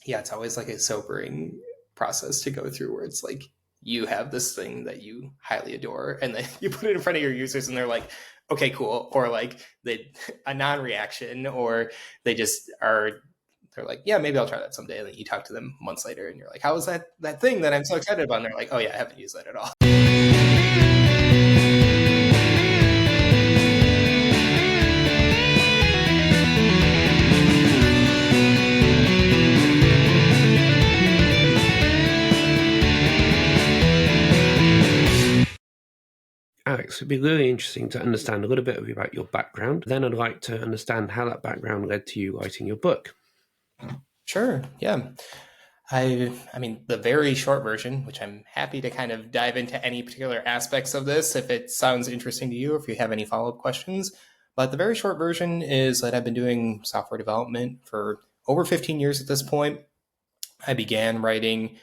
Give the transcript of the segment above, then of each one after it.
yeah, it's always like a sobering process to go through where it's like you have this thing that you highly adore and then you put it in front of your users and they're like, okay, cool. Or like they a non-reaction, or they just are they're like, yeah, maybe I'll try that someday. And then you talk to them months later and you're like, how was that thing that I'm so excited about? And they're like, oh yeah, I haven't used that at all. Alex, it'd be really interesting to understand a little bit about your background. Then I'd like to understand how that background led to you writing your book. Sure. Yeah. I mean, the very short version, which I'm happy to kind of dive into any particular aspects of this if it sounds interesting to you, or if you have any follow up questions. But the very short version is that I've been doing software development for over 15 years at this point. I began writing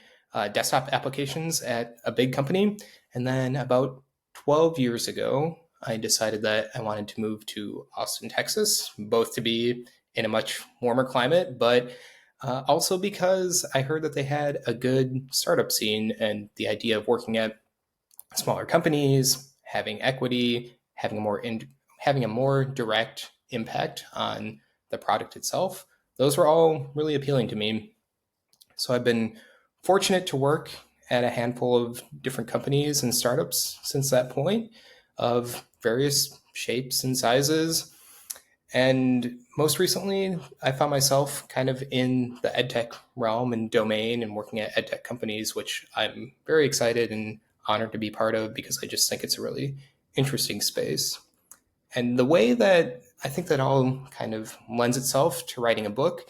desktop applications at a big company. And then about 12 years ago, I decided that I wanted to move to Austin, Texas, both to be in a much warmer climate, but also because I heard that they had a good startup scene, and the idea of working at smaller companies, having equity, having a more direct impact on the product itself, those were all really appealing to me. So I've been fortunate to work at a handful of different companies and startups since that point, of various shapes and sizes. And most recently, I found myself kind of in the edtech realm and domain and working at edtech companies, which I'm very excited and honored to be part of because I just think it's a really interesting space. And the way that I think that all kind of lends itself to writing a book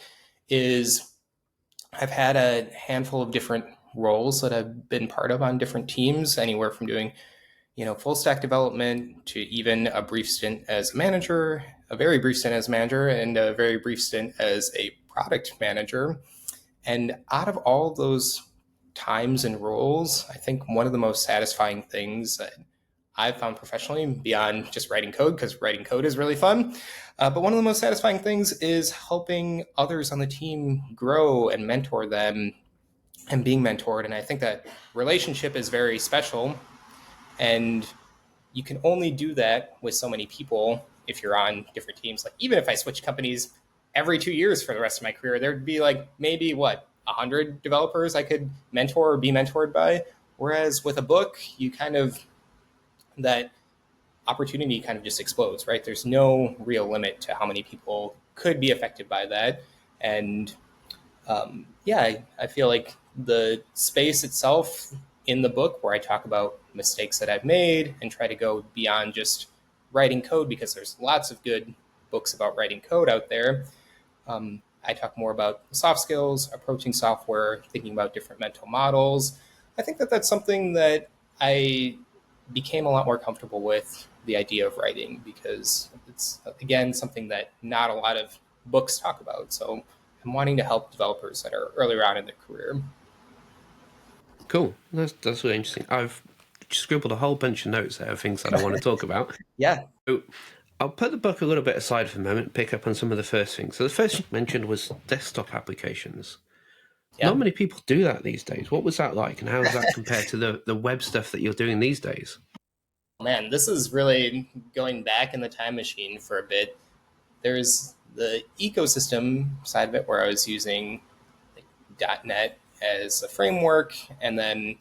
is I've had a handful of different roles that I've been part of on different teams, anywhere from doing, full stack development to even a brief stint as a manager, a very brief stint as a manager, and a very brief stint as a product manager. And out of all those times and roles, I think one of the most satisfying things that I've found professionally, beyond just writing code, because writing code is really fun, but one of the most satisfying things is helping others on the team grow and mentor them and being mentored. And I think that relationship is very special. And you can only do that with so many people if you're on different teams. Like, even if I switch companies every 2 years for the rest of my career, there'd be like maybe 100 developers I could mentor or be mentored by. Whereas with a book, you kind of, that opportunity kind of just explodes, right? There's no real limit to how many people could be affected by that. And yeah, I feel like the space itself in the book, where I talk about mistakes that I've made and try to go beyond just writing code, because there's lots of good books about writing code out there. I talk more about soft skills, approaching software, thinking about different mental models. I think that that's something that I became a lot more comfortable with, the idea of writing, because it's, again, something that not a lot of books talk about. So I'm wanting to help developers that are earlier on in their career. Cool. That's really interesting. I've scribbled a whole bunch of notes there of things that I want to talk about. Yeah. So I'll put the book a little bit aside for a moment, pick up on some of the first things. So the first you mentioned was desktop applications. Not Yeah. many people do that these days. What was that like, and how does that compare to the web stuff that you're doing these days? Man, this is really going back in the time machine for a bit. There's the ecosystem side of it, where I was using like .NET as a framework, and then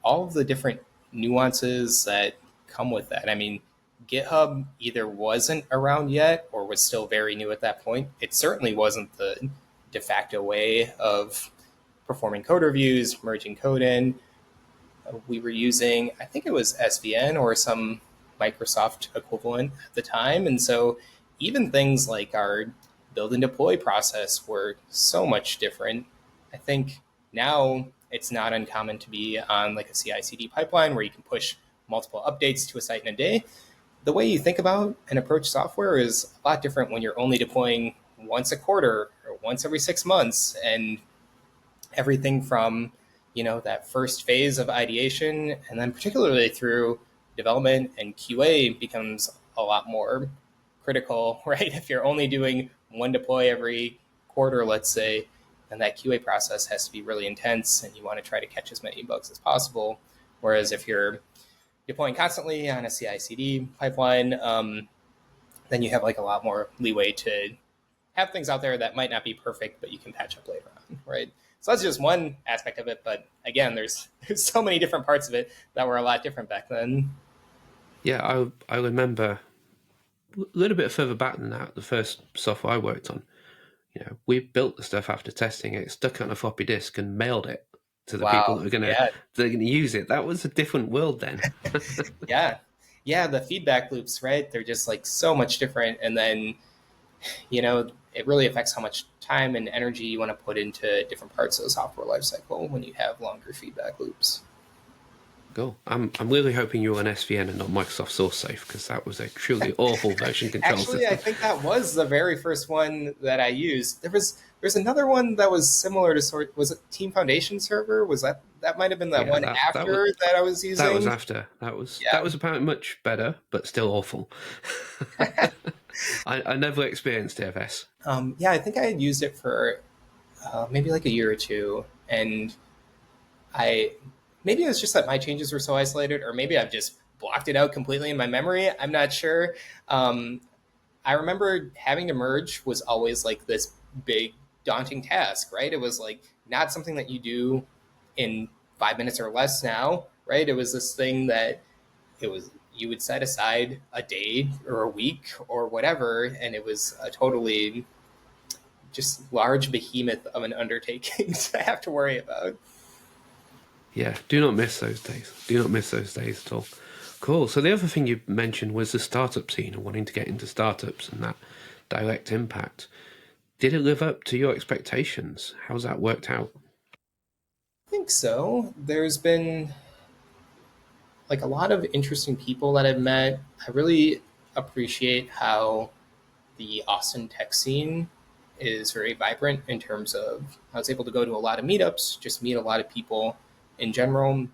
all of the different nuances that come with that. I mean, GitHub either wasn't around yet or was still very new at that point. It certainly wasn't the de facto way of performing code reviews, merging code in. We were using, I think it was SVN or some Microsoft equivalent at the time. And so even things like our build and deploy process were so much different. I think now it's not uncommon to be on like a CI/CD pipeline where you can push multiple updates to a site in a day. The way you think about and approach software is a lot different when you're only deploying once a quarter or once every 6 months. And everything from, that first phase of ideation, and then particularly through development and QA, becomes a lot more critical, right? If you're only doing one deploy every quarter, let's say, and that QA process has to be really intense, and you want to try to catch as many bugs as possible. Whereas if you're deploying constantly on a CI/CD pipeline, then you have like a lot more leeway to have things out there that might not be perfect, but you can patch up later on, right? So that's just one aspect of it. But again, there's so many different parts of it that were a lot different back then. Yeah, I remember a little bit further back than that, the first software I worked on, we built the stuff after testing it, stuck it on a floppy disk, and mailed it to the people Wow. that are gonna Yeah. they're gonna use it. That was a different world then. Yeah. Yeah. The feedback loops, right? They're just like so much different. And then, it really affects how much time and energy you want to put into different parts of the software lifecycle when you have longer feedback loops. Cool. I'm really hoping you're on SVN and not Microsoft SourceSafe, because that was a truly awful version control Actually, I system. think that was the very first one that I used. There's another one that was similar to was it Team Foundation Server? Was that might have been that Yeah, one after that I was that was using? after. That Yeah. was apparently much better, but still awful. I never experienced TFS. Yeah, I think I had used it for maybe like a year or two, and I maybe it was just that my changes were so isolated, or maybe I've just blocked it out completely in my memory. I'm not sure. Um, I remember having to merge was always like this big daunting task, right? It was like not something that you do in 5 minutes or less now, right? It was this thing that it was you would set aside a day or a week or whatever, and it was a totally just large behemoth of an undertaking to have to worry about. Yeah, do not miss those days. Do not miss those days at all. Cool. So the other thing you mentioned was the startup scene and wanting to get into startups and that direct impact. Did it live up to your expectations? How's that worked out? I think so. There's been like a lot of interesting people that I've met. I really appreciate how the Austin tech scene is very vibrant in terms of I was able to go to a lot of meetups, just meet a lot of people in general.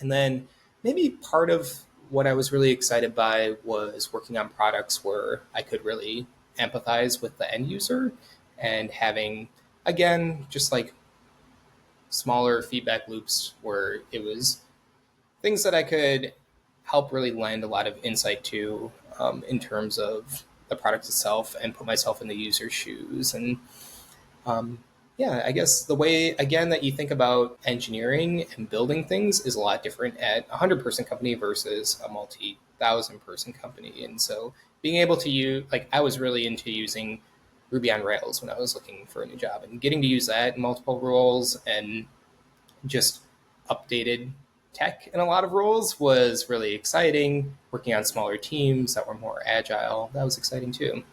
And then maybe part of what I was really excited by was working on products where I could really empathize with the end user and having, again, just like smaller feedback loops where it was things that I could help really lend a lot of insight to in terms of the product itself and put myself in the user's shoes. And um, yeah, I guess the way, again, that you think about engineering and building things is a lot different at a 100-person company versus a multi-thousand-person company. And so being able to use, like, I was really into using Ruby on Rails when I was looking for a new job and getting to use that in multiple roles and just updated tech in a lot of roles was really exciting. Working on smaller teams that were more agile, that was exciting too.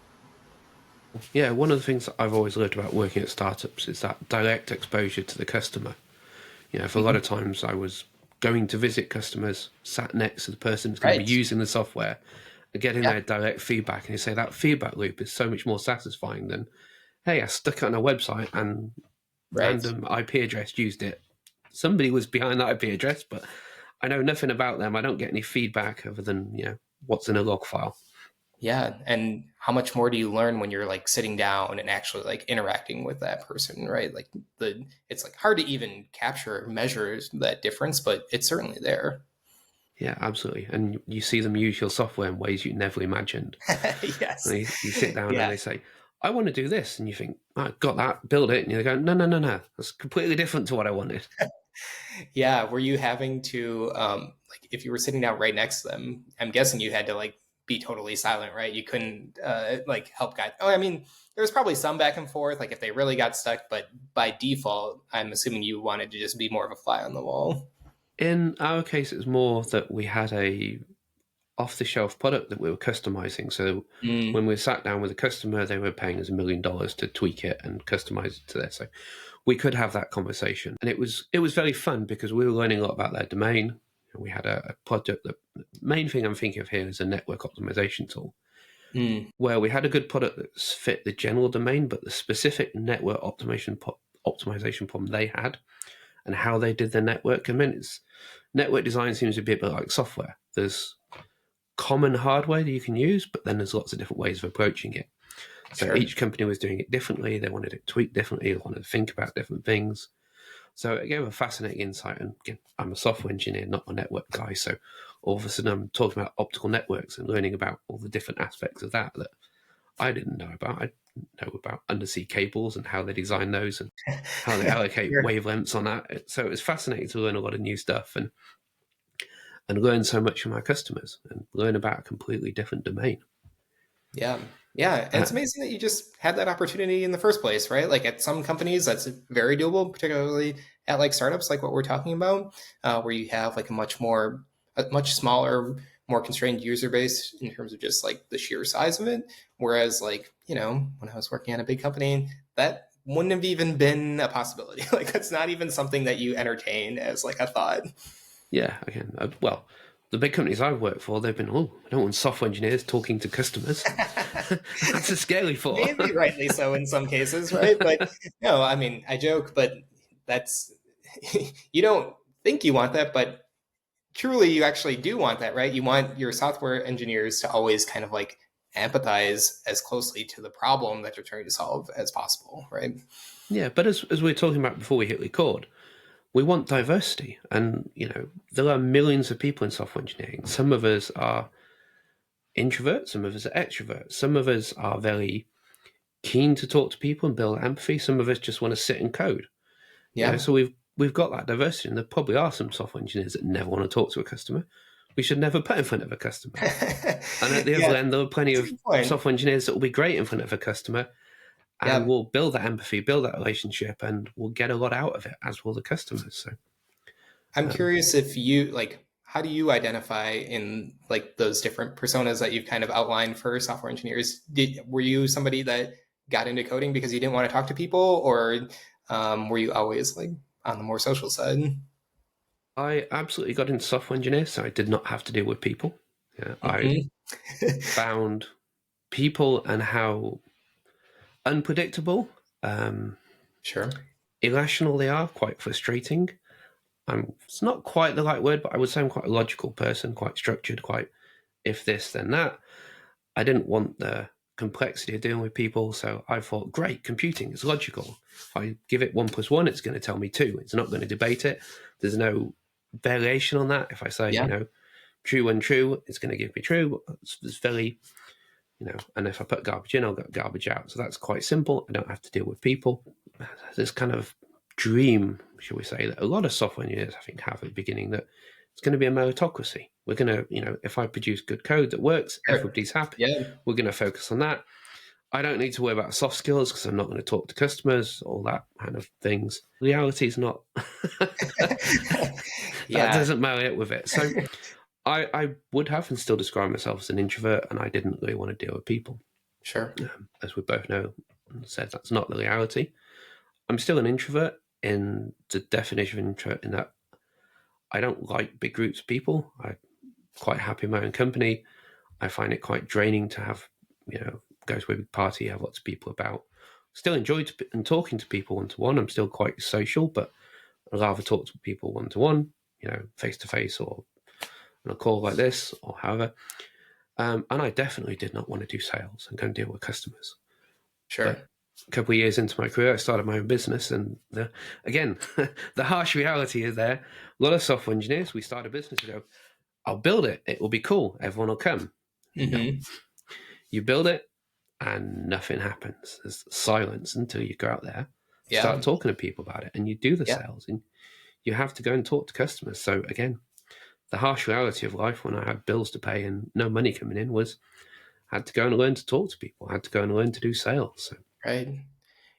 Yeah, one of the things that I've always learned about working at startups is that direct exposure to the customer. For a lot Mm-hmm. of times I was going to visit customers, sat next to the person who's going to be Right. using the software, and getting Yeah. their direct feedback. And you say that feedback loop is so much more satisfying than, hey, I stuck it on a website and Right. random IP address used it. Somebody was behind that IP address, but I know nothing about them. I don't get any feedback other than, what's in a log file. Yeah. And how much more do you learn when you're like sitting down and actually like interacting with that person, right? Like it's like hard to even capture, measure that difference, but it's certainly there. Yeah, absolutely. And you see them use your software in ways you never imagined. Yes. And you sit down and Yeah. they say, I want to do this. And you think, I got that, build it. And you go, no, no, no, no. That's completely different to what I wanted. Yeah. Were you having to, like, if you were sitting down right next to them, I'm guessing you had to, like, be totally silent, right? You couldn't, like, help guide. Oh, I mean, there was probably some back and forth, like, if they really got stuck, but by default, I'm assuming you wanted to just be more of a fly on the wall. In our case, it was more that we had a off the shelf product that we were customizing. So Mm, when we sat down with a customer, they were paying us $1 million to tweak it and customize it to their. So we could have that conversation, and it was very fun because we were learning a lot about their domain. We had a project. The main thing I'm thinking of here is a network optimization tool, mm, where we had a good product that fit the general domain, but the specific network optimization problem they had and how they did their network. I mean, network design seems to be a bit like software. There's common hardware that you can use, but then there's lots of different ways of approaching it. So Sure. each company was doing it differently. They wanted it tweaked differently. They wanted to think about different things. So it gave a fascinating insight. And again, I'm a software engineer, not a network guy. So all of a sudden I'm talking about optical networks and learning about all the different aspects of that I didn't know about. I didn't know about undersea cables and how they design those and how they allocate Sure. wavelengths on that. So it was fascinating to learn a lot of new stuff and learn so much from our customers and learn about a completely different domain. Yeah. Yeah. And it's Uh, amazing that you just had that opportunity in the first place, right? Like at some companies, that's very doable, particularly at like startups, like what we're talking about, where you have like a much smaller, more constrained user base in terms of just like the sheer size of it. Whereas, like, when I was working at a big company, that wouldn't have even been a possibility. Like, that's not even something that you entertain as like a thought. yeah, again, well, the big companies I've worked for, they've been, oh, I don't want software engineers talking to customers. That's a scary thought. Maybe rightly so in some cases, right? But no, I mean, I joke, but that's you don't think you want that, but truly you actually do want that, right? You want your software engineers to always kind of like empathize as closely to the problem that you're trying to solve as possible, right? Yeah, but as we were talking about before we hit record, we want diversity. And, there are millions of people in software engineering. Some of us are introverts, some of us are extroverts, some of us are very keen to talk to people and build empathy, some of us just want to sit and code. Yeah. So we've got that diversity, and there probably are some software engineers that never want to talk to a customer. We should never put in front of a customer. And at the other Yeah, end, there are plenty that's a of good point. software engineers that will be great in front of a customer and Yeah. will build that empathy, build that relationship, and will get a lot out of it, as will the customers. So, I'm um, curious if you like how do you identify in like those different personas that you've kind of outlined for software engineers? Were you somebody that got into coding because you didn't want to talk to people, or were you always like on the more social side? I absolutely got into software engineering, so I did not have to deal with people. Yeah, I Hmm. found people and how unpredictable, um, Sure. irrational they are, quite frustrating. It's not quite the right word, but I would say I'm quite a logical person, quite structured, quite if this, then that. I didn't want the complexity of dealing with people, so I thought, great, computing is logical. If I give it 1 plus 1, it's going to tell me 2. It's not going to debate it. There's no variation on that. If I say, Yeah. true and true, it's going to give me true. It's very, and if I put garbage in, I'll get garbage out. So that's quite simple. I don't have to deal with people. This kind of dream, shall we say, that a lot of software engineers, I think, have at the beginning that it's going to be a meritocracy. We're going to, if I produce good code that works, Sure. everybody's happy. Yeah. We're going to focus on that. I don't need to worry about soft skills because I'm not going to talk to customers, all that kind of things. Reality is not, that Yeah. doesn't marry up with it. So I would have and still describe myself as an introvert, and I didn't really want to deal with people. Sure. As we both know and said, that's not the reality. I'm still an introvert in the definition of introvert, in that I don't like big groups of people. I'm quite happy in my own company. I find it quite draining to have, go to a big party, have lots of people about. Still enjoy and talking to people one to one. I'm still quite social, but I'd rather talk to people one to one, face to face, or on a call like this, or however. And I definitely did not want to do sales and go and deal with customers. But Sure. a couple of years into my career, I started my own business, and again, the harsh reality is there. A lot of software engineers, we start a business and go, "I'll build it. It will be cool. Everyone will come." No, Hmm. you build it, and nothing happens. There's silence until you go out there, start Yeah. talking to people about it, and you do the Yeah. sales, and you have to go and talk to customers. So again, the harsh reality of life when I had bills to pay and no money coming in was I had to go and learn to talk to people. I had to go and learn to do sales. So Right.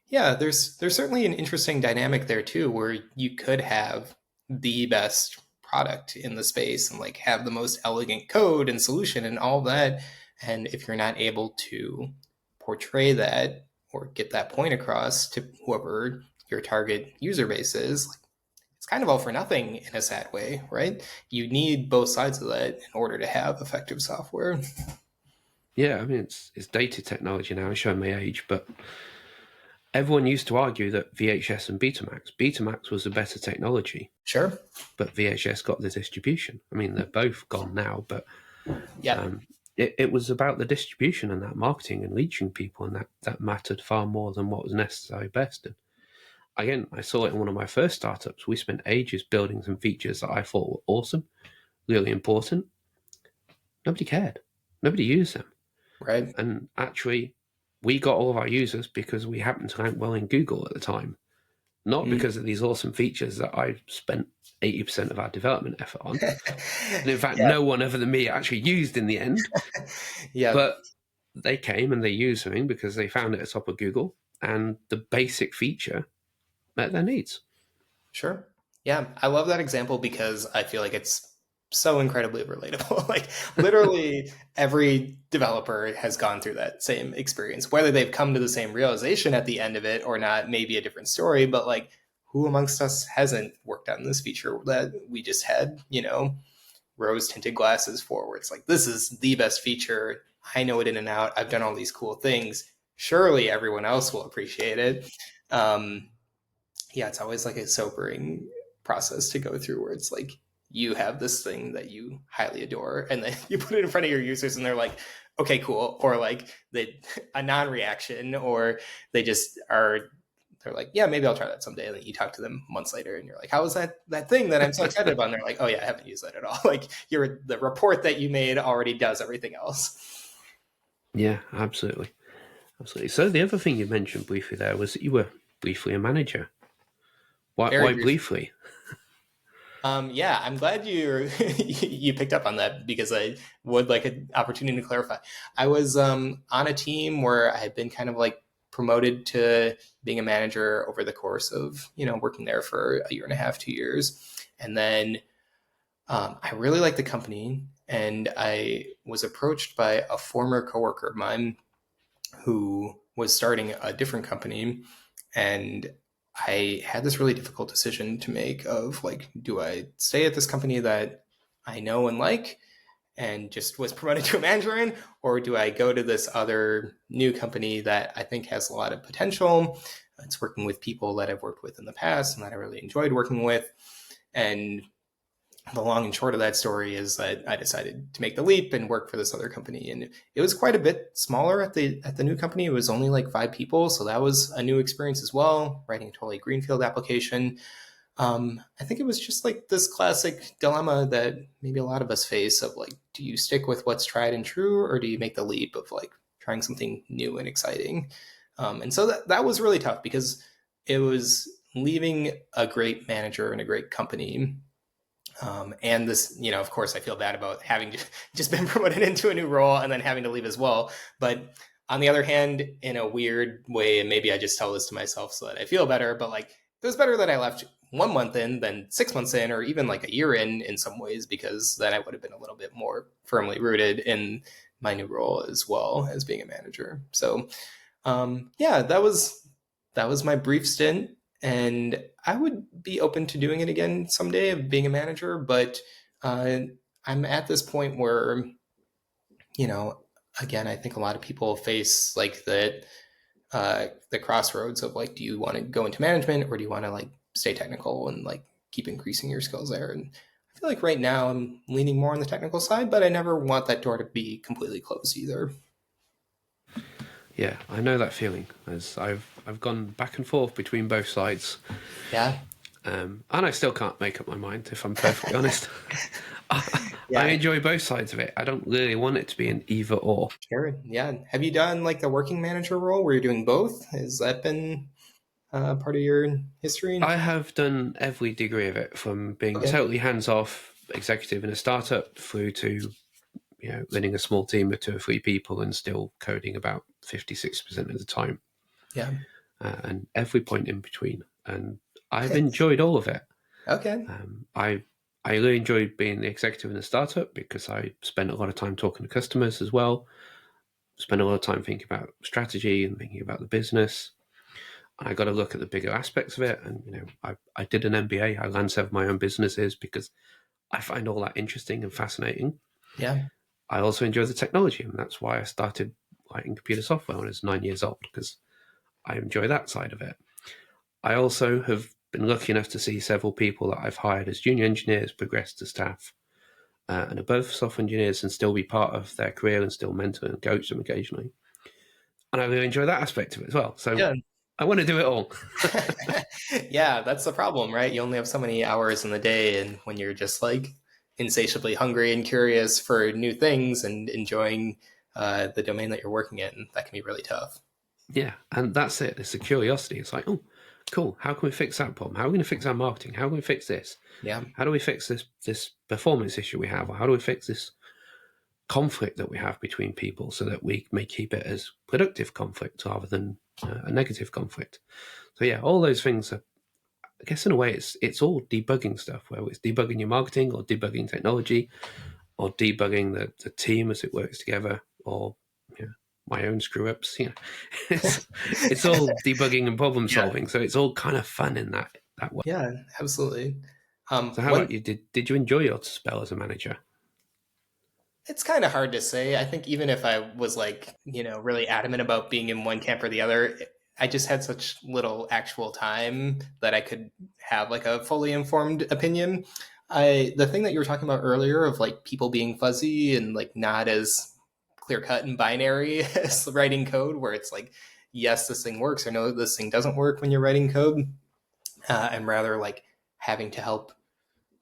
Yeah, there's certainly an interesting dynamic there too, where you could have the best product in the space and like have the most elegant code and solution and all that. And if you're not able to portray that or get that point across to whoever your target user base is, like, it's kind of all for nothing in a sad way, right? You need both sides of that in order to have effective software. yeah, I mean it's dated technology now. I'm showing my age, but everyone used to argue that VHS and Betamax was a better technology, Sure. but VHS got the distribution. I mean, they're both gone now, but Yeah. it was about the distribution and that marketing and reaching people, and that mattered far more than what was necessary best. And again, I saw it in one of my first startups. We spent ages building some features that I thought were awesome, really important. Nobody cared. Nobody used them. Right. And actually, we got all of our users because we happened to rank well in Google at the time, not Mm. because of these awesome features that I spent 80% of our development effort on. And in fact, Yeah. no one other than me actually used in the end. Yeah. But they came and they used something because they found it at the top of Google, and the basic feature met their needs. Sure. Yeah, I love that example because I feel like it's so incredibly relatable. Like literally every developer has gone through that same experience. Whether they've come to the same realization at the end of it or not, maybe a different story, but like who amongst us hasn't worked on this feature that we just had, rose tinted glasses for? It's like this is the best feature. I know it in and out. I've done all these cool things. Surely everyone else will appreciate it. Um, yeah, it's always like a sobering process to go through where it's like you have this thing that you highly adore and then you put it in front of your users and they're like, okay, cool. Or like they a non-reaction, or they just are they're like, yeah, maybe I'll try that someday. And then you talk to them months later and you're like, how was that thing that I'm so excited about? And they're like, oh yeah, I haven't used that at all. Like the report that you made already does everything else. Yeah, absolutely. Absolutely. So the other thing you mentioned briefly there was that you were briefly a manager. Why, Very why brief. briefly? Yeah, I'm glad you you picked up on that because I would like an opportunity to clarify. I was on a team where I had been kind of like promoted to being a manager over the course of working there for a year and a half, 2 years, and then I really liked the company, and I was approached by a former coworker of mine who was starting a different company, and I had this really difficult decision to make of like, do I stay at this company that I know and like and just was promoted to a manager in, or do I go to this other new company that I think has a lot of potential? It's working with people that I've worked with in the past and that I really enjoyed working with. And the long and short of that story is that I decided to make the leap and work for this other company. And it was quite a bit smaller at the new company. It was only like 5 people, so that was a new experience as well. Writing a totally greenfield application. I think it was just like this classic dilemma that maybe a lot of us face of like, do you stick with what's tried and true, or do you make the leap of like trying something new and exciting? And so that was really tough because it was leaving a great manager and a great company, and this, of course, I feel bad about having just been promoted into a new role and then having to leave as well. But on the other hand, in a weird way, and maybe I just tell this to myself so that I feel better, but like it was better that I left 1 month in than 6 months in, or even like a year in some ways, because then I would have been a little bit more firmly rooted in my new role as well as being a manager. So yeah, that was my brief stint, and I would be open to doing it again someday of being a manager. But uh, I'm at this point where you know, again, I think a lot of people face like the crossroads of like, do you want to go into management or do you want to like stay technical and like keep increasing your skills there? And I feel like right now I'm leaning more on the technical side, but I never want that door to be completely closed either. Yeah, I know that feeling, as I've gone back and forth between both sides, Yeah. and I still can't make up my mind. If I'm perfectly honest, I Yeah. enjoy both sides of it. I don't really want it to be an either or. Sure. Yeah. Have you done like the working manager role where you're doing both? Has that been part of your history? I have done every degree of it, from being Okay. totally hands off executive in a startup through to running a small team of 2 or 3 people and still coding about 50-60% of the time, Yeah. and every point in between. And I've enjoyed all of it. Okay. I really enjoyed being the executive in a startup because I spent a lot of time talking to customers as well. Spent a lot of time thinking about strategy and thinking about the business. I got to look at the bigger aspects of it. And I did an MBA. I ran 7 of my own businesses because I find all that interesting and fascinating. Yeah. I also enjoy the technology, and that's why I started writing computer software when I was 9 years old, because I enjoy that side of it. I also have been lucky enough to see several people that I've hired as junior engineers progress to staff, and above software engineers and still be part of their career and still mentor and coach them occasionally. And I really enjoy that aspect of it as well. So Yeah. I want to do it all. Yeah, that's the problem, right? You only have so many hours in the day, and when you're just like insatiably hungry and curious for new things and enjoying the domain that you're working in, that can be really tough. Yeah, and that's it. It's the curiosity. It's like, oh, cool. How can we fix that problem? How are we going to fix our marketing? How can we fix this? Yeah. How do we fix this performance issue we have? Or how do we fix this conflict that we have between people so that we may keep it as productive conflict rather than a negative conflict? So yeah, all those things are, I guess in a way, it's all debugging stuff, whether it's debugging your marketing or debugging technology or debugging the team as it works together, or you know, my own screw ups. You know, it's all debugging and problem Yeah. solving. So it's all kind of fun in that way. Yeah, absolutely. So how One about you? Did you enjoy your spell as a manager? It's kind of hard to say. I think even if I was like, really adamant about being in one camp or the other, I just had such little actual time that I could have like a fully informed opinion. The thing that you were talking about earlier of like people being fuzzy and like not as clear cut and binary as writing code, where it's like, yes, this thing works, or no, this thing doesn't work when you're writing code. And rather like having to help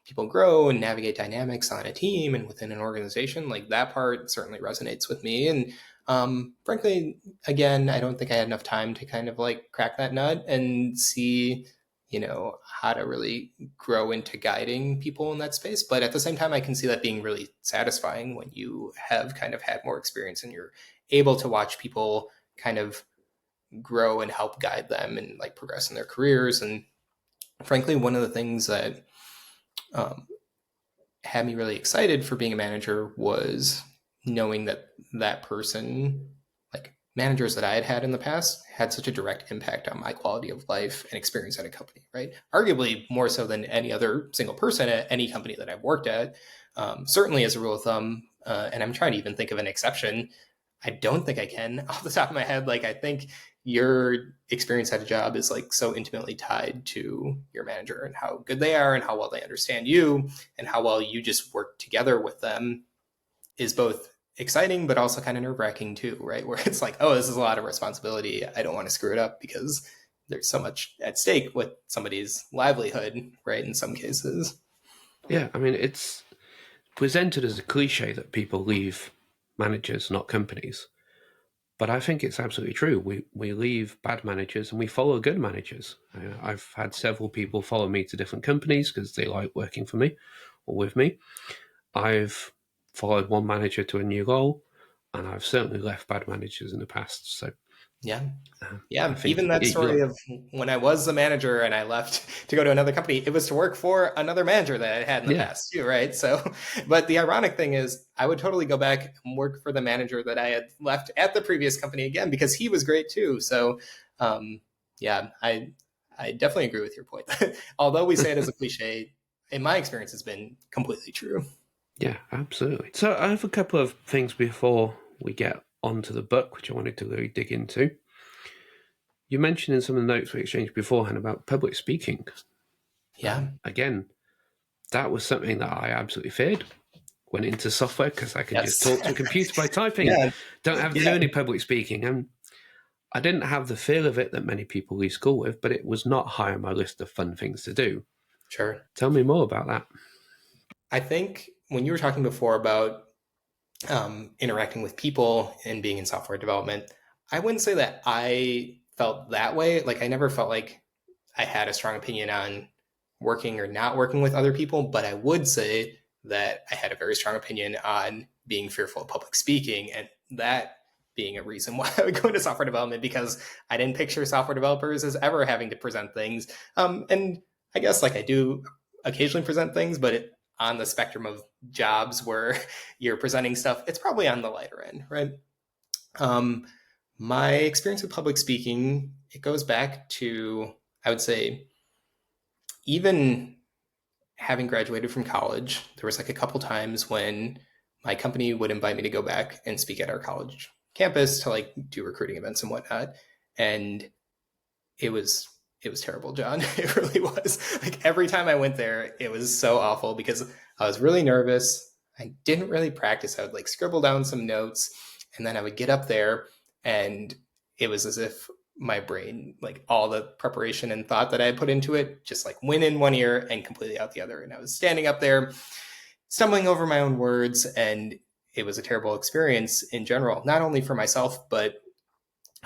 people grow and navigate dynamics on a team and within an organization, like that part certainly resonates with me. And frankly, again, I don't think I had enough time to kind of like crack that nut and see, how to really grow into guiding people in that space. But at the same time, I can see that being really satisfying when you have kind of had more experience and you're able to watch people kind of grow and help guide them and like progress in their careers. And frankly, one of the things that um, had me really excited for being a manager was knowing that that person, like managers that I had had in the past, had such a direct impact on my quality of life and experience at a company, right? Arguably more so than any other single person at any company that I've worked at. Certainly, as a rule of thumb, and I'm trying to even think of an exception. I don't think I can off the top of my head. Like, I think your experience at a job is like so intimately tied to your manager and how good they are and how well they understand you and how well you just work together with them is both exciting but also kind of nerve-wracking too, right? Where it's like, oh, this is a lot of responsibility. I don't want to screw it up because there's so much at stake with somebody's livelihood, right? In some cases. Yeah, I mean, it's presented as a cliche that people leave managers, not companies. But I think it's absolutely true. We leave bad managers and we follow good managers. I've had several people follow me to different companies because they like working for me or with me. I've followed one manager to a new role, and I've certainly left bad managers in the past. So Yeah. I Yeah, think even that story you of when I was the manager and I left to go to another company, it was to work for another manager that I had in the yeah, past too, right? So, but the ironic thing is, I would totally go back and work for the manager that I had left at the previous company again because he was great too. So, um, yeah, I definitely agree with your point. Although we say it as a cliche, in my experience, it's been completely true. yeah, absolutely. So I have a couple of things before we get onto the book, which I wanted to really dig into. You mentioned in some of the notes we exchanged beforehand about public speaking. Yeah. Again, that was something that I absolutely feared. Went into software because I can just Yes. talk to a computer by typing. Yeah. Don't have to do Yeah. any public speaking. And I didn't have the feel of it that many people leave school with, but it was not high on my list of fun things to do. Sure. Tell me more about that. I think when you were talking before about interacting with people and being in software development, I wouldn't say that I felt that way. Like I never felt like I had a strong opinion on working or not working with other people, but I would say that I had a very strong opinion on being fearful of public speaking and that being a reason why I would go into software development because I didn't picture software developers as ever having to present things. And I guess like I do occasionally present things, but on the spectrum of jobs where you're presenting stuff, it's probably on the lighter end, right? Um, my experience with public speaking, it goes back to, I would say, even having graduated from college, there was like a couple times when my company would invite me to go back and speak at our college campus to like do recruiting events and whatnot. And it was it was terrible, John. It really was. Like every time I went there, it was so awful because I was really nervous. I didn't really practice. I would like scribble down some notes, and then I would get up there, and it was as if my brain, like all the preparation and thought that I had put into it, just like went in one ear and completely out the other. And I was standing up there, stumbling over my own words, and it was a terrible experience in general, not only for myself, but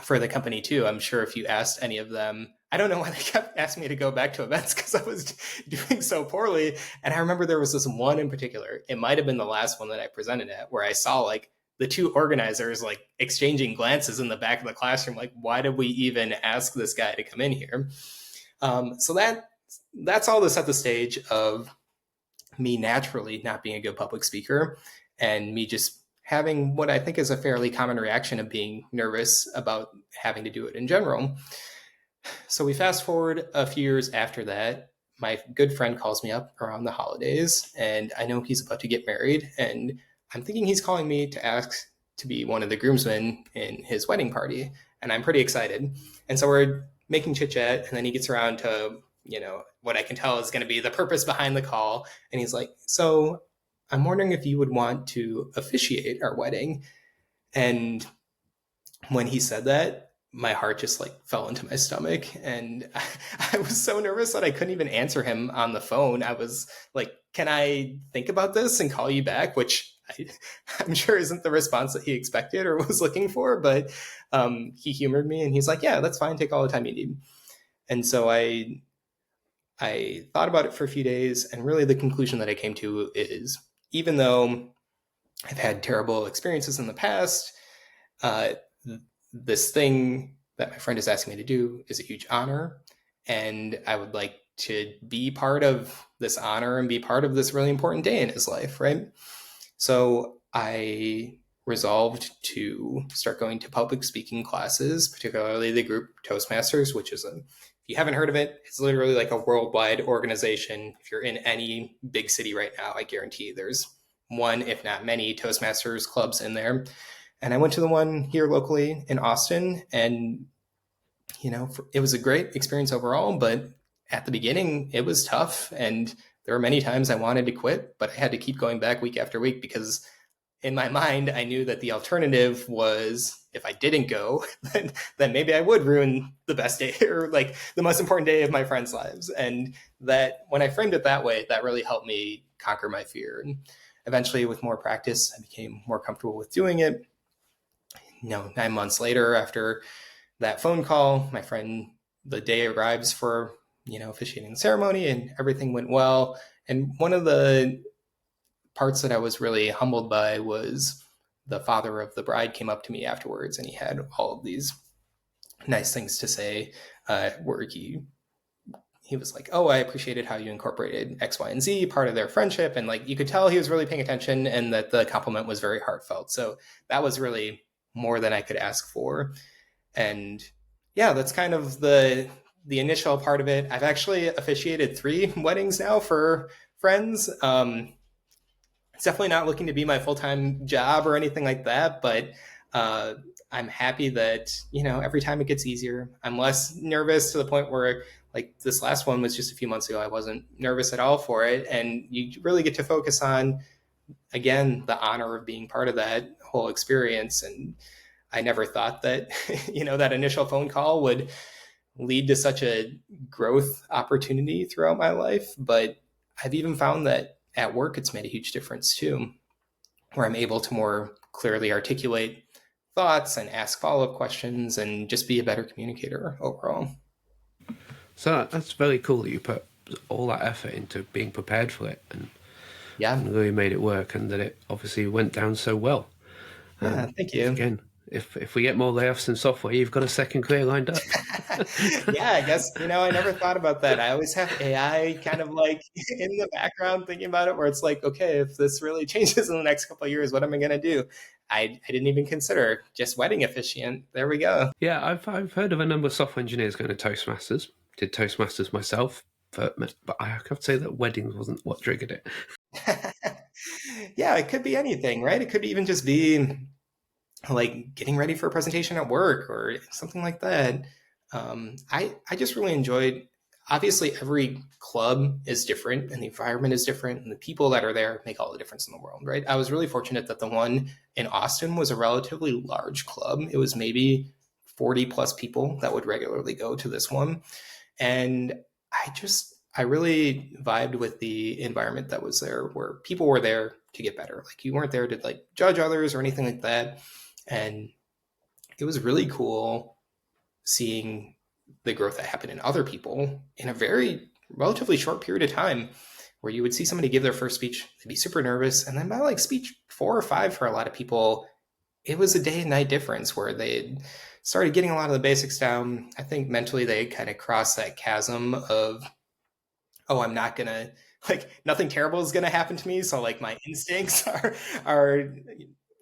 for the company too. I'm sure if you asked any of them, I don't know why they kept asking me to go back to events because I was doing so poorly. And I remember there was this one in particular. It might have been the last one that I presented at, where I saw like the two organizers like exchanging glances in the back of the classroom. Like, why did we even ask this guy to come in here? So that's all to set the stage of me naturally not being a good public speaker and me just having what I think is a fairly common reaction of being nervous about having to do it in general. So we fast forward a few years after that. My good friend calls me up around the holidays, and I know he's about to get married, and I'm thinking he's calling me to ask to be one of the groomsmen in his wedding party, and I'm pretty excited. And so we're making chit chat, and then he gets around to, what I can tell is going to be the purpose behind the call, and he's like, "So I'm wondering if you would want to officiate our wedding." And when he said that, my heart just like fell into my stomach, and I was so nervous that I couldn't even answer him on the phone. I was like, "Can I think about this and call you back?" Which I'm sure isn't the response that he expected or was looking for, but he humored me, and he's like, "Yeah, that's fine. Take all the time you need." And so I thought about it for a few days, and really the conclusion that I came to is, even though I've had terrible experiences in the past, uh, this thing that my friend is asking me to do is a huge honor, and I would like to be part of this honor and be part of this really important day in his life, right? So I resolved to start going to public speaking classes, particularly the group Toastmasters, which is if you haven't heard of it, it's literally like a worldwide organization. If you're in any big city right now, I guarantee there's one, if not many, Toastmasters clubs in there. And I went to the one here locally in Austin, and it was a great experience overall. But at the beginning, it was tough, and there were many times I wanted to quit, but I had to keep going back week after week because in my mind, I knew that the alternative was, if I didn't go, then maybe I would ruin the best day or like the most important day of my friends' lives. And that when I framed it that way, that really helped me conquer my fear. And eventually, with more practice, I became more comfortable with doing it. 9 months later, after that phone call, my friend, the day arrives for, officiating the ceremony, and everything went well. And one of the parts that I was really humbled by was the father of the bride came up to me afterwards, and he had all of these nice things to say, where he was like, "Oh, I appreciated how you incorporated X, Y, and Z, part of their friendship." And like, you could tell he was really paying attention, and that the compliment was very heartfelt. So that was really more than I could ask for. And yeah, that's kind of the initial part of it. I've actually officiated 3 weddings now for friends. It's definitely not looking to be my full-time job or anything like that, but uh, I'm happy that every time it gets easier. I'm less nervous, to the point where, like, this last one was just a few months ago. I wasn't nervous at all for it, and you really get to focus on, again, the honor of being part of that whole experience. And I never thought that that initial phone call would lead to such a growth opportunity throughout my life. But I've even found that at work, it's made a huge difference too, where I'm able to more clearly articulate thoughts and ask follow-up questions and just be a better communicator overall. So that's very cool that you put all that effort into being prepared for it Yeah. and really made it work, and that it obviously went down so well. Yeah, thank you. Again, if we get more layoffs in software, you've got a second career lined up. Yeah, I guess, I never thought about that. I always have AI kind of like in the background thinking about it, where it's like, okay, if this really changes in the next couple of years, what am I going to do? I didn't even consider just wedding officiant. There we go. Yeah, I've heard of a number of software engineers going to Toastmasters. Did Toastmasters myself, but I have to say that weddings wasn't what triggered it. Yeah, it could be anything, right? It could even just be like getting ready for a presentation at work or something like that. I just really enjoyed. obviously every club is different and the environment is different and the people that are there make all the difference in the world, right? I was really fortunate that the one in Austin was a relatively large club. It was maybe 40 plus people that would regularly go to this one. And I really vibed with the environment that was there, where people were there to get better. Like, you weren't there to like judge others or anything like that. And it was really cool seeing the growth that happened in other people in a very relatively short period of time, where you would see somebody give their first speech, they'd be super nervous, and then by like speech 4 or 5 for a lot of people, it was a day and night difference where they started getting a lot of the basics down. I think mentally they kind of crossed that chasm of, oh, I'm not gonna, like, nothing terrible is gonna happen to me. So like my instincts are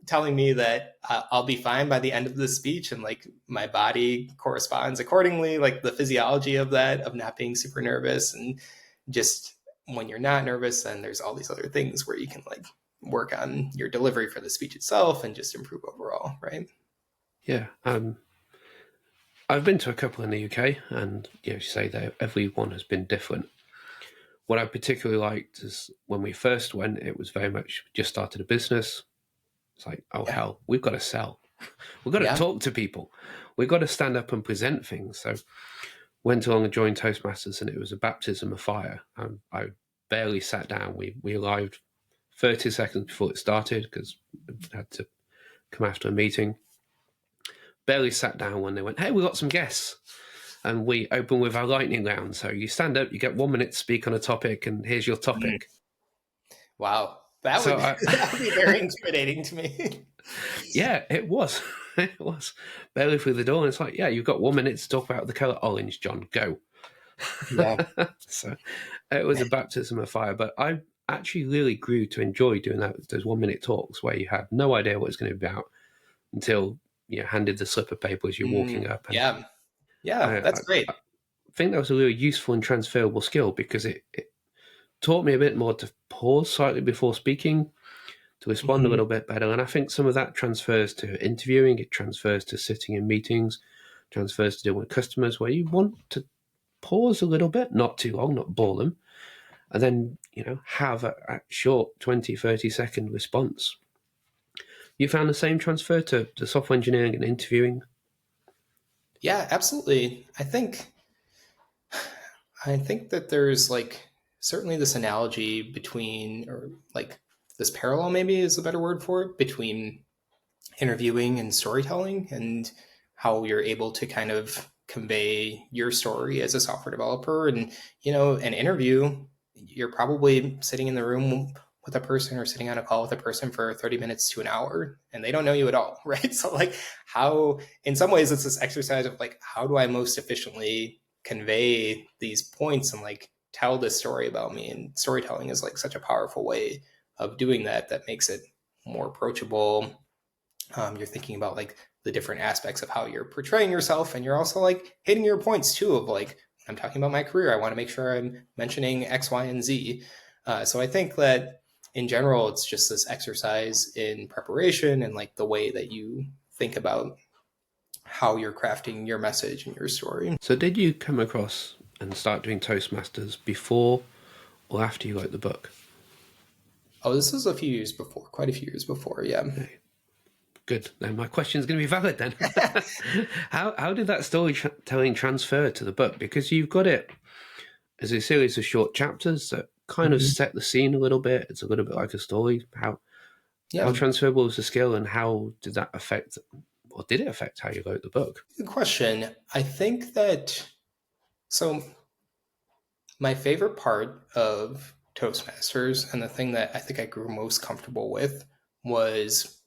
telling me that I'll be fine by the end of the speech, and like my body corresponds accordingly. Like the physiology of that, of not being super nervous, and just when you're not nervous, then there's all these other things where you can like work on your delivery for the speech itself and just improve overall, right? Yeah. I've been to a couple in the UK, and you say that every one has been different. What I particularly liked is when we first went, it was very much just started a business. It's like, oh, Yeah. hell, we've got to sell. We've got to Yeah. talk to people. We've got to stand up and present things. So went along and joined Toastmasters, and it was a baptism of fire. I barely sat down. We arrived 30 seconds before it started because we had to come after a meeting. Barely sat down when they went, hey, we've got some guests. And we open with our lightning round. So you stand up, you get 1 minute to speak on a topic, and here's your topic. Wow. That would, that would be very intimidating to me. Yeah, it was. It was. Barely through the door, and it's like, yeah, you've got 1 minute to talk about the colour orange, John. Go. Yeah. So it was a baptism of fire. But I actually really grew to enjoy doing those 1 minute talks where you had no idea what it's going to be about until you handed the slip of paper as you're walking up. And yeah. Yeah, that's great. I think that was a really useful and transferable skill because it taught me a bit more to pause slightly before speaking, to respond a little bit better. And I think some of that transfers to interviewing, it transfers to sitting in meetings, transfers to dealing with customers where you want to pause a little bit, not too long, not bore them, and then, have a short 20, 30-second response. You found the same transfer to software engineering and interviewing? Yeah, absolutely. I think that there's like certainly this analogy between, or like this parallel maybe is a better word for it, between interviewing and storytelling, and how you're able to kind of convey your story as a software developer. And an interview, you're probably sitting in the room with a person or sitting on a call with a person for 30 minutes to an hour, and they don't know you at all, right? So like, how, in some ways it's this exercise of like, how do I most efficiently convey these points and like tell this story about me? And storytelling is like such a powerful way of doing that, that makes it more approachable. You're thinking about like the different aspects of how you're portraying yourself, and you're also like hitting your points too, of like, I'm talking about my career, I want to make sure I'm mentioning X, Y, and Z. So I think that in general, it's just this exercise in preparation and like the way that you think about how you're crafting your message and your story. So did you come across and start doing Toastmasters before or after you wrote the book? Oh, this was a few years before, quite a few years before, yeah. Okay. Good. Then my question is going to be valid then. How did that storytelling transfer to the book? Because you've got it as a series of short chapters that kind of set the scene a little bit. It's a little bit like a story. How transferable is the skill, and how did that affect, or did it affect how you wrote the book? Good question. I think that, so my favorite part of Toastmasters, and the thing that I think I grew most comfortable with, was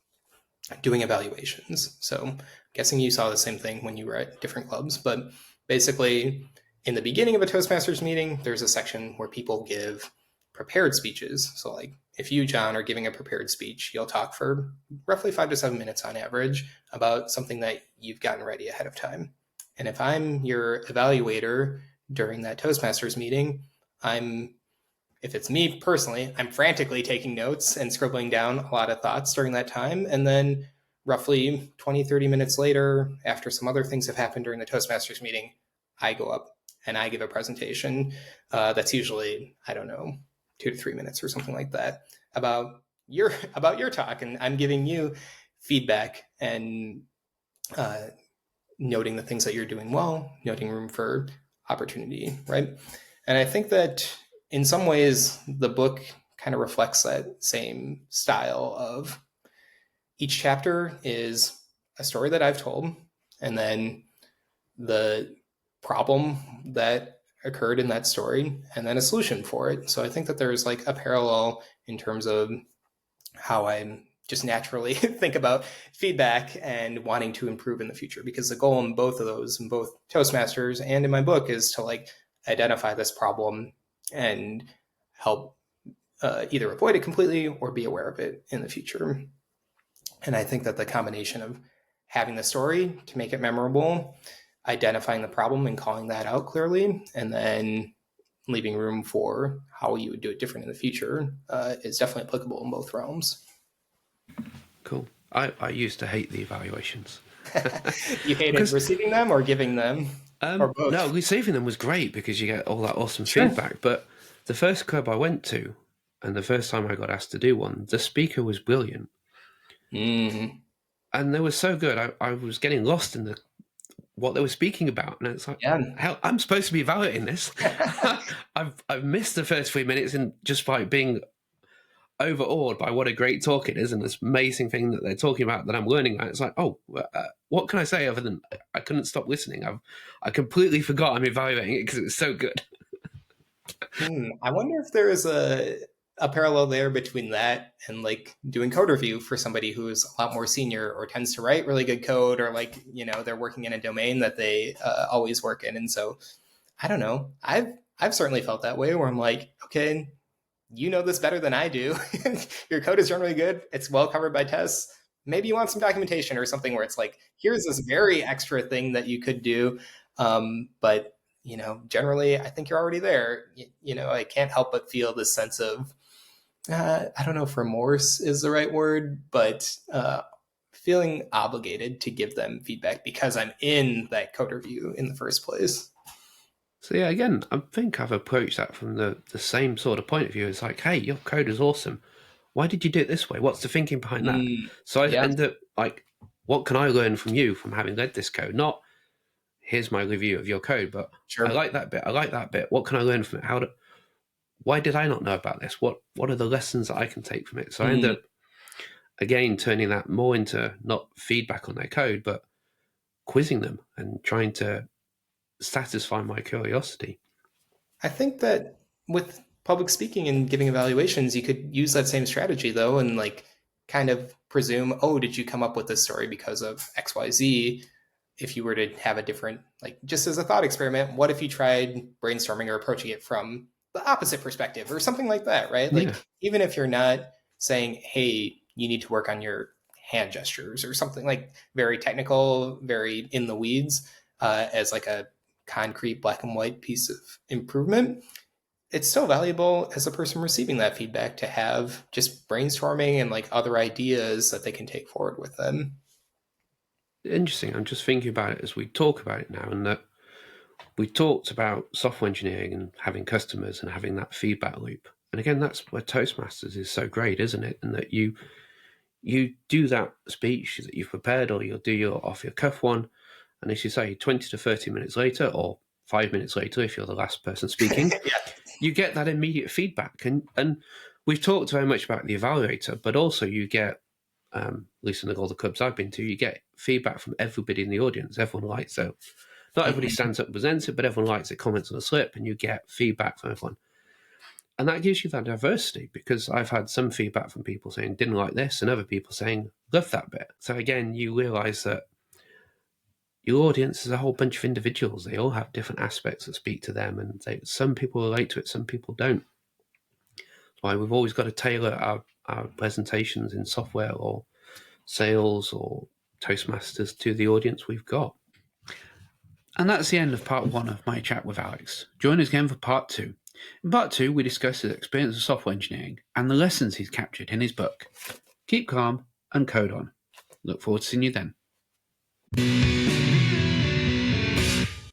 doing evaluations. So I'm guessing you saw the same thing when you were at different clubs, but basically in the beginning of a Toastmasters meeting, there's a section where people give prepared speeches. So like if you, John, are giving a prepared speech, you'll talk for roughly 5 to 7 minutes on average about something that you've gotten ready ahead of time. And if I'm your evaluator during that Toastmasters meeting, if it's me personally, I'm frantically taking notes and scribbling down a lot of thoughts during that time. And then roughly 20, 30 minutes later, after some other things have happened during the Toastmasters meeting, I go up and I give a presentation that's usually, I don't know, 2 to 3 minutes or something like that about your talk, and I'm giving you feedback and uh, noting the things that you're doing well, noting room for opportunity, right? And I think that in some ways the book kind of reflects that same style of each chapter is a story that I've told, and then the problem that occurred in that story, and then a solution for it. So I think that there's like a parallel in terms of how I just naturally think about feedback and wanting to improve in the future, because the goal in both of those, in both Toastmasters and in my book, is to like identify this problem and help either avoid it completely or be aware of it in the future. And I think that the combination of having the story to make it memorable, identifying the problem and calling that out clearly, and then leaving room for how you would do it different in the future is definitely applicable in both realms. Cool. I used to hate the evaluations. You hated Because receiving them or giving them, or no, both? receiving them was great because you get all that awesome Sure. feedback. But the first club I went to, and the first time I got asked to do one, the speaker was brilliant, Mm. and they were so good. I was getting lost in what they were speaking about, and it's like, Yeah. hell, I'm supposed to be evaluating this. I've missed the first 3 minutes and just by being overawed by what a great talk it is and this amazing thing that they're talking about that I'm learning about. It's like, oh, what can I say other than I couldn't stop listening? I completely forgot I'm evaluating it because it was so good. I wonder if there is a parallel there between that and like doing code review for somebody who's a lot more senior or tends to write really good code, or like, they're working in a domain that they always work in. And so I don't know. I've certainly felt that way where I'm like, okay, you know this better than I do. Your code is generally good. It's well covered by tests. Maybe you want some documentation or something where it's like, here's this very extra thing that you could do. But generally, I think you're already there. I can't help but feel this sense of, I don't know if remorse is the right word, but feeling obligated to give them feedback because I'm in that code review in the first place. So yeah, again, I think I've approached that from the same sort of point of view. It's like, hey, your code is awesome. Why did you do it this way? What's the thinking behind that? So I Yeah, end up like, what can I learn from you from having led this code? Not here's my review of your code, but I sure. like that bit. I like that bit. What can I learn from it? Why did I not know about this? What are the lessons that I can take from it? So I end up again turning that more into not feedback on their code, but quizzing them and trying to satisfy my curiosity. I think that with public speaking and giving evaluations, you could use that same strategy though, and like kind of presume, oh, did you come up with this story because of XYZ? If you were to have a different, like just as a thought experiment, what if you tried brainstorming or approaching it from the opposite perspective or something like that, right? Like Yeah. even if you're not saying, hey, you need to work on your hand gestures or something like very technical, very in the weeds, as like a concrete black and white piece of improvement, it's still valuable as a person receiving that feedback to have just brainstorming and like other ideas that they can take forward with them. Interesting. I'm just thinking about it as we talk about it now, and that we talked about software engineering and having customers and having that feedback loop. And again, that's where Toastmasters is so great, isn't it? And that you do that speech that you've prepared, or you'll do your off your cuff one, and as you say, 20 to 30 minutes later, or 5 minutes later, if you're the last person speaking, Yeah. you get that immediate feedback. And we've talked very much about the evaluator, but also you get, at least in all the clubs I've been to, you get feedback from everybody in the audience. Everyone likes it. Not everybody stands up and presents it, but everyone likes it, comments on a slip, and you get feedback from everyone. And that gives you that diversity, because I've had some feedback from people saying, didn't like this, and other people saying, love that bit. So again, you realize that your audience is a whole bunch of individuals. They all have different aspects that speak to them, and some people relate to it, some people don't. That's why we've always got to tailor our presentations in software or sales or Toastmasters to the audience we've got. And that's the end of part 1 of my chat with Alex. Join us again for part 2. In part 2, we discuss his experience of software engineering and the lessons he's captured in his book. Keep calm and code on. Look forward to seeing you then.